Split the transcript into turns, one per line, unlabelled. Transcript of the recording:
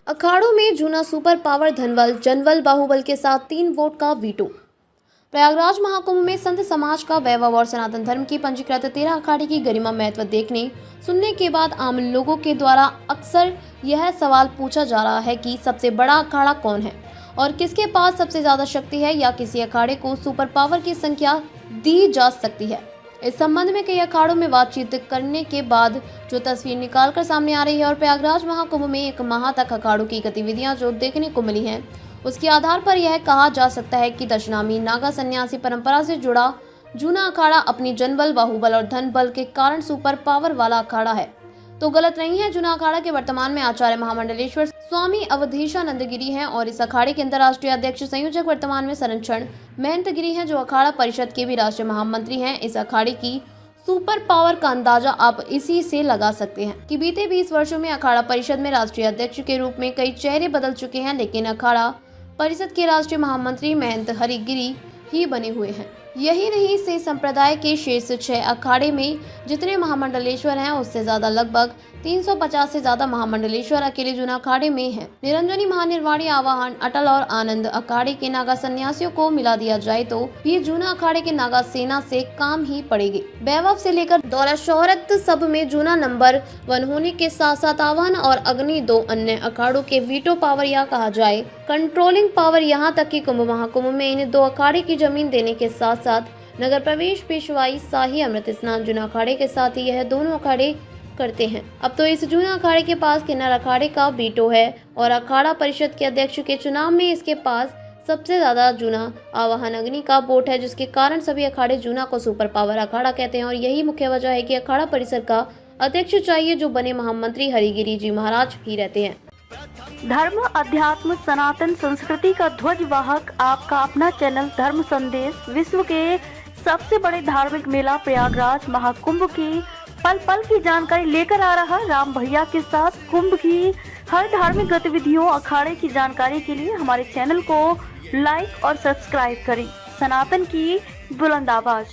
अखाड़ों में जूना super power धनबल जनबल बाहुबल के साथ 3 वोट का वीटो। प्रयागराज महाकुंभ में संत समाज का वैभव और सनातन धर्म की पंजीकृत 13 अखाड़े की गरिमा महत्व देखने सुनने के बाद आम लोगों के द्वारा अक्सर यह सवाल पूछा जा रहा है कि सबसे बड़ा अखाड़ा कौन है और किसके पास सबसे ज्यादा शक्ति है या किसी अखाड़े को सुपर पावर की संख्या दी जा सकती है। इस संबंध में कई अखाड़ों में बातचीत करने के बाद जो तस्वीर निकालकर सामने आ रही है और प्रयागराज महाकुंभ में एक माह तक अखाड़ों की गतिविधियां जो देखने को मिली हैं, उसके आधार पर यह कहा जा सकता है कि दशनामी नागा सन्यासी परंपरा से जुड़ा जूना अखाड़ा अपनी जनबल बाहुबल और धन बल के कारण सुपर पावर वाला अखाड़ा है तो गलत नहीं है। जूना अखाड़ा के वर्तमान में आचार्य महामंडलेश्वर स्वामी अवधेशानंद गिरी हैं और इस अखाड़े के अंतर्राष्ट्रीय अध्यक्ष संयोजक वर्तमान में संरक्षण महंत गिरी हैं जो अखाड़ा परिषद के भी राष्ट्रीय महामंत्री हैं। इस अखाड़े की सुपर पावर का अंदाजा आप इसी से लगा सकते हैं कि बीते 20 वर्षों में अखाड़ा परिषद में राष्ट्रीय अध्यक्ष के रूप में कई चेहरे बदल चुके हैं, लेकिन अखाड़ा परिषद के राष्ट्रीय महामंत्री महंत हरिगिरी ही बने हुए हैं। यही नहीं से संप्रदाय के शेष 6 अखाड़े में जितने महामंडलेश्वर हैं उससे ज्यादा लगभग 350 से ज्यादा महामंडलेश्वर अकेले जूना अखाड़े में हैं। निरंजनी महानिर्वाणी आवाहन अटल और आनंद अखाड़े के नागा सन्यासियों को मिला दिया जाए तो भी जूना अखाड़े के नागा सेना से काम ही पड़ेगी। वैभव से लेकर दौलत शोहरत सब में जूना नंबर 1 होने के साथ साथ आवाहन और अग्नि 2 अन्य अखाड़ों के वीटो पावर या कहा जाए कंट्रोलिंग पावर, यहाँ तक कि कुंभ महाकुंभ में इन 2 अखाड़े की जमीन देने के साथ साथ नगर प्रवेश, पेशवाई, शाही अमृत स्नान जूना अखाड़े के साथ ही यह दोनों अखाड़े करते हैं। अब तो इस जूना अखाड़े के पास किन्नर अखाड़े का वीटो है और अखाड़ा परिषद के अध्यक्ष के चुनाव में इसके पास सबसे ज्यादा जूना आवाहन अग्नि का वोट है, जिसके कारण सभी अखाड़े जूना को सुपर पावर अखाड़ा कहते हैं और यही मुख्य वजह है कि अखाड़ा परिषद का अध्यक्ष चाहिए जो बने महामंत्री हरिगिरी जी महाराज ही रहते हैं।
धर्म, अध्यात्म, सनातन संस्कृति का ध्वज वाहक आपका अपना चैनल धर्म संदेश विश्व के सबसे बड़े धार्मिक मेला प्रयागराज महाकुंभ की पल पल की जानकारी लेकर आ रहा राम भैया के साथ कुंभ की हर धार्मिक गतिविधियों अखाड़े की जानकारी के लिए हमारे चैनल को लाइक और सब्सक्राइब करें। सनातन की बुलंद आवाज।